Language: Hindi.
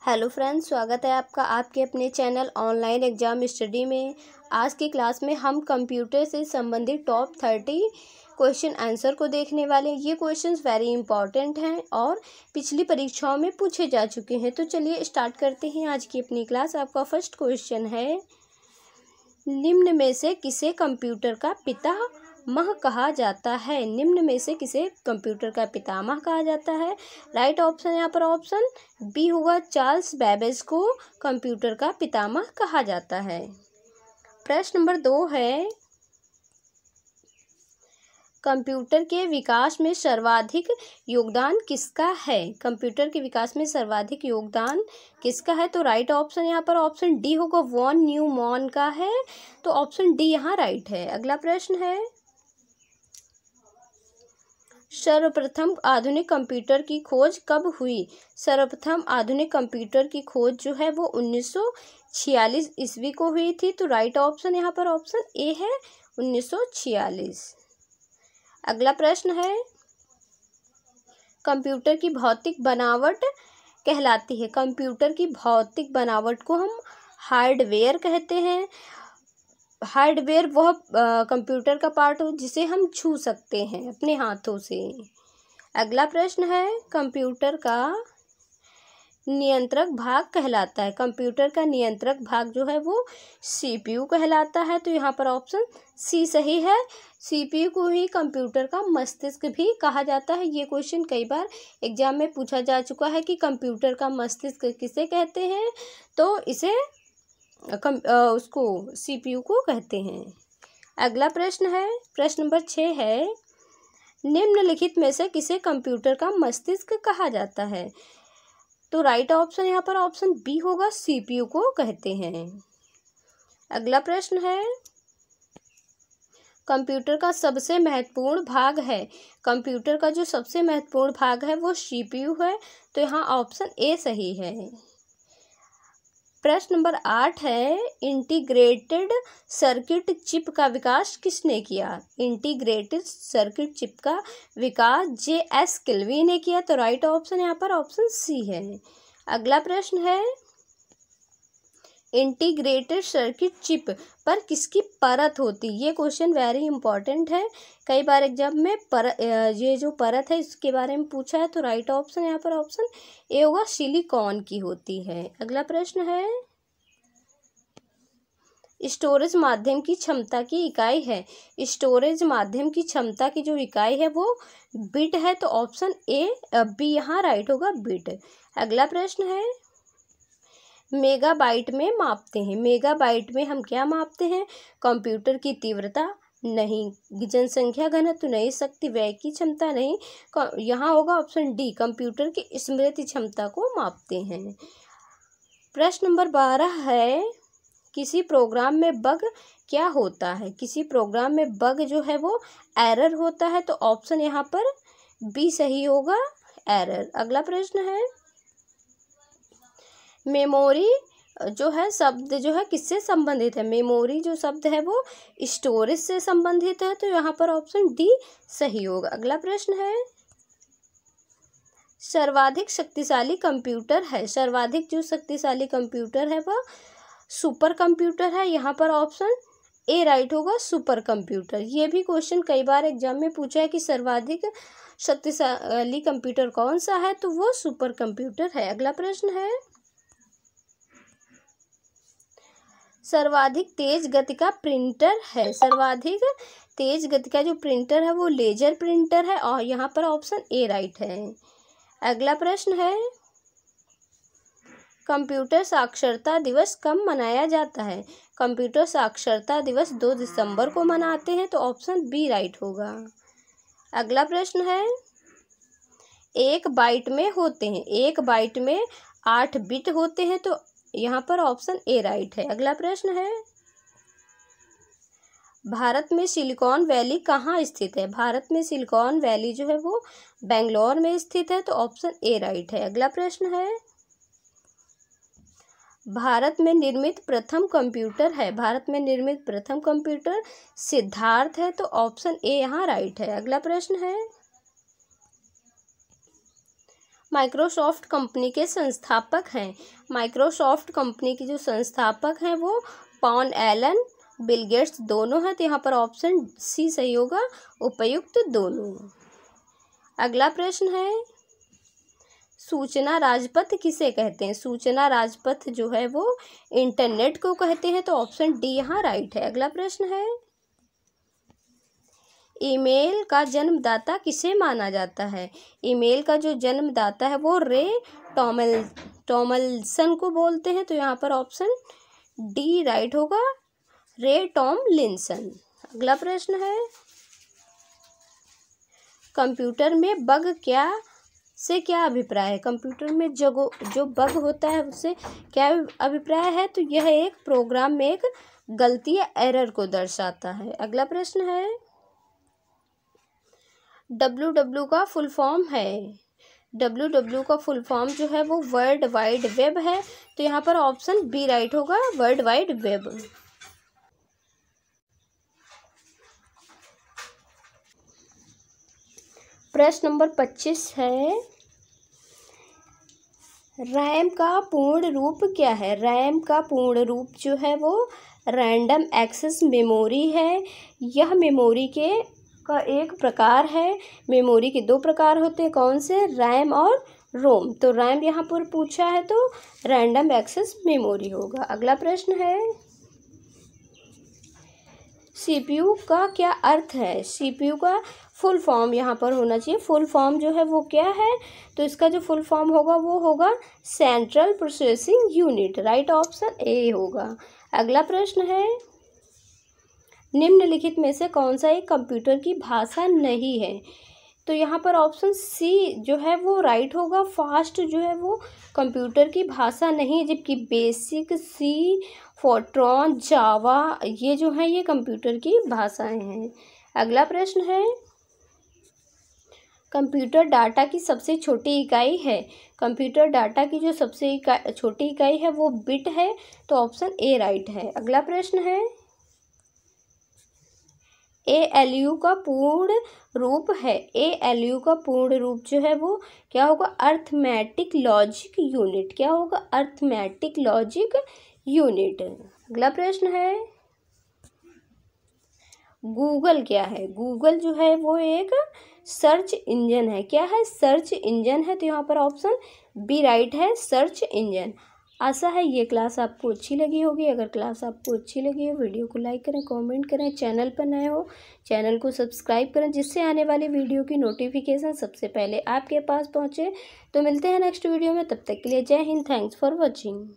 हेलो फ्रेंड्स, स्वागत है आपका आपके अपने चैनल ऑनलाइन एग्ज़ाम स्टडी में। आज की क्लास में हम कंप्यूटर से संबंधित टॉप 30 क्वेश्चन आंसर को देखने वाले हैं। ये क्वेश्चंस वेरी इंपॉर्टेंट हैं और पिछली परीक्षाओं में पूछे जा चुके हैं। तो चलिए स्टार्ट करते हैं आज की अपनी क्लास। आपका फर्स्ट क्वेश्चन है, निम्न में से किसे कंप्यूटर का पितामह कहा जाता है? निम्न में से किसे कंप्यूटर का पितामह कहा जाता है? राइट ऑप्शन यहाँ पर ऑप्शन बी होगा, चार्ल्स बेबेज को कंप्यूटर का पितामह कहा जाता है। प्रश्न नंबर 2 है, कंप्यूटर के विकास में सर्वाधिक योगदान किसका है? कंप्यूटर के विकास में सर्वाधिक योगदान किसका है? तो राइट ऑप्शन यहाँ पर ऑप्शन डी होगा, वॉन न्यूमैन का है। तो ऑप्शन डी यहाँ राइट है। अगला प्रश्न है, सर्वप्रथम आधुनिक कंप्यूटर की खोज कब हुई? सर्वप्रथम आधुनिक कंप्यूटर की खोज जो है वो 1946 ईस्वी को हुई थी। तो राइट ऑप्शन यहाँ पर ऑप्शन ए है, 1946। अगला प्रश्न है, कंप्यूटर की भौतिक बनावट कहलाती है। कंप्यूटर की भौतिक बनावट को हम हार्डवेयर कहते हैं। हार्डवेयर वह कंप्यूटर का पार्ट हो जिसे हम छू सकते हैं अपने हाथों से। अगला प्रश्न है, कंप्यूटर का नियंत्रक भाग कहलाता है। कंप्यूटर का नियंत्रक भाग जो है वो सीपीयू कहलाता है। तो यहाँ पर ऑप्शन सी सही है। सीपीयू को ही कंप्यूटर का मस्तिष्क भी कहा जाता है। ये क्वेश्चन कई बार एग्जाम में पूछा जा चुका है कि कंप्यूटर का मस्तिष्क किसे कहते हैं, तो इसे उसको सीपीयू को कहते हैं। अगला प्रश्न है, प्रश्न नंबर 6 है, निम्नलिखित में से किसे कंप्यूटर का मस्तिष्क कहा जाता है? तो राइट ऑप्शन यहाँ पर ऑप्शन बी होगा, सीपीयू को कहते हैं। अगला प्रश्न है, कंप्यूटर का सबसे महत्वपूर्ण भाग है। कंप्यूटर का जो सबसे महत्वपूर्ण भाग है वो सीपीयू है। तो यहाँ ऑप्शन ए सही है। प्रश्न नंबर 8 है, इंटीग्रेटेड सर्किट चिप का विकास किसने किया? इंटीग्रेटेड सर्किट चिप का विकास जे.एस. किल्वी ने किया। तो राइट ऑप्शन यहाँ पर ऑप्शन सी है। अगला प्रश्न है, इंटीग्रेटेड सर्किट चिप पर किसकी परत होती? ये क्वेश्चन वेरी इंपॉर्टेंट है। कई बार एग्जाम में ये जो परत है इसके बारे में पूछा है। तो राइट ऑप्शन यहाँ पर ऑप्शन ए होगा, सिलिकॉन की होती है। अगला प्रश्न है, स्टोरेज माध्यम की क्षमता की इकाई है। स्टोरेज माध्यम की क्षमता की जो इकाई है वो बिट है। तो ऑप्शन ए बी यहाँ राइट होगा, बिट। अगला प्रश्न है, मेगाबाइट में मापते हैं। मेगाबाइट में हम क्या मापते हैं? कंप्यूटर की तीव्रता नहीं, जनसंख्या घनत्व नहीं, शक्ति व्यय की क्षमता नहीं। यहाँ होगा ऑप्शन डी, कंप्यूटर की स्मृति क्षमता को मापते हैं। प्रश्न नंबर 12 है, किसी प्रोग्राम में बग क्या होता है? किसी प्रोग्राम में बग जो है वो एरर होता है। तो ऑप्शन यहाँ पर बी सही होगा, एरर। अगला प्रश्न है, मेमोरी जो है शब्द जो है किससे संबंधित है? मेमोरी जो शब्द है वो स्टोरेज से संबंधित है। तो यहाँ पर ऑप्शन डी सही होगा। अगला प्रश्न है, सर्वाधिक शक्तिशाली कंप्यूटर है। सर्वाधिक जो शक्तिशाली कंप्यूटर है वह सुपर कंप्यूटर है। यहाँ पर ऑप्शन ए राइट होगा, सुपर कंप्यूटर। ये भी क्वेश्चन कई बार एग्जाम में पूछा है कि सर्वाधिक शक्तिशाली कंप्यूटर कौन सा है, तो वो सुपर कंप्यूटर है। अगला प्रश्न है, सर्वाधिक तेज गति का प्रिंटर है। सर्वाधिक तेज गति का जो प्रिंटर है वो लेजर प्रिंटर है। और यहाँ पर ऑप्शन ए राइट है। अगला प्रश्न है, कंप्यूटर साक्षरता दिवस कब मनाया जाता है? कंप्यूटर साक्षरता दिवस 2 दिसंबर को मनाते हैं। तो ऑप्शन बी राइट होगा। अगला प्रश्न है, एक बाइट में होते हैं। एक बाइट में 8 बिट होते हैं। तो यहाँ पर ऑप्शन ए राइट है। अगला प्रश्न है, भारत में सिलिकॉन वैली कहाँ स्थित है? भारत में सिलिकॉन वैली जो है वो बेंगलोर में स्थित है। तो ऑप्शन ए राइट है। अगला प्रश्न है, भारत में निर्मित प्रथम कंप्यूटर है। भारत में निर्मित प्रथम कंप्यूटर सिद्धार्थ है। तो ऑप्शन ए यहाँ राइट है। अगला प्रश्न है, माइक्रोसॉफ्ट कंपनी के संस्थापक हैं। माइक्रोसॉफ्ट कंपनी के जो संस्थापक हैं वो पॉल एलन, बिल गेट्स दोनों हैं। तो यहाँ पर ऑप्शन सी सही होगा, उपयुक्त दोनों। अगला प्रश्न है, सूचना राजपथ किसे कहते हैं? सूचना राजपथ जो है वो इंटरनेट को कहते हैं। तो ऑप्शन डी यहाँ राइट है। अगला प्रश्न है, ईमेल का जन्मदाता किसे माना जाता है? ईमेल का जो जन्मदाता है वो रे टॉमलिंसन को बोलते हैं। तो यहाँ पर ऑप्शन डी राइट होगा, रे टॉमलिंसन। अगला प्रश्न है, कंप्यूटर में बग से क्या अभिप्राय है? कंप्यूटर में जो बग होता है उससे क्या अभिप्राय है? तो यह एक प्रोग्राम में एक गलती या एरर को दर्शाता है। अगला प्रश्न है, www का फुल फॉर्म है। www का फुल फॉर्म जो है वो वर्ल्ड वाइड वेब है। तो यहाँ पर ऑप्शन बी राइट होगा, वर्ल्ड वाइड वेब। प्रश्न नंबर 25 है, रैम का पूर्ण रूप क्या है? रैम का पूर्ण रूप जो है वो रैंडम एक्सेस मेमोरी है। यह मेमोरी का एक प्रकार है। मेमोरी के दो प्रकार होते हैं, कौन से? रैम और रोम। तो रैम यहाँ पर पूछा है तो रैंडम एक्सेस मेमोरी होगा। अगला प्रश्न है, सीपीयू का क्या अर्थ है? सीपीयू का फुल फॉर्म यहाँ पर होना चाहिए। फुल फॉर्म जो है वो क्या है? तो इसका जो फुल फॉर्म होगा वो होगा central processing unit. Right option A होगा। अगला प्रश्न है, निम्नलिखित में से कौन सा एक कंप्यूटर की भाषा नहीं है? तो यहाँ पर ऑप्शन सी जो है वो राइट होगा, फास्ट जो है वो कंप्यूटर की भाषा नहीं है, जबकि बेसिक, सी, फोर्ट्रॉन, जावा ये जो है ये कंप्यूटर की भाषाएं हैं। अगला प्रश्न है, कंप्यूटर डाटा की सबसे छोटी इकाई है। कंप्यूटर डाटा की जो सबसे छोटी इकाई है वो बिट है। तो ऑप्शन ए राइट है। अगला प्रश्न है, ALU का पूर्ण रूप है। ALU का पूर्ण रूप जो है वो क्या होगा? Arithmetic logic unit. क्या होगा? Arithmetic logic unit. अगला प्रश्न है, गूगल क्या है? गूगल जो है वो एक सर्च इंजन है। क्या है? सर्च इंजन है। तो यहाँ पर ऑप्शन बी राइट है, सर्च इंजन। आशा है ये क्लास आपको अच्छी लगी होगी। अगर क्लास आपको अच्छी लगी हो वीडियो को लाइक करें, कमेंट करें, चैनल पर नए हो चैनल को सब्सक्राइब करें, जिससे आने वाली वीडियो की नोटिफिकेशन सबसे पहले आपके पास पहुंचे। तो मिलते हैं नेक्स्ट वीडियो में, तब तक के लिए जय हिंद, थैंक्स फॉर वॉचिंग।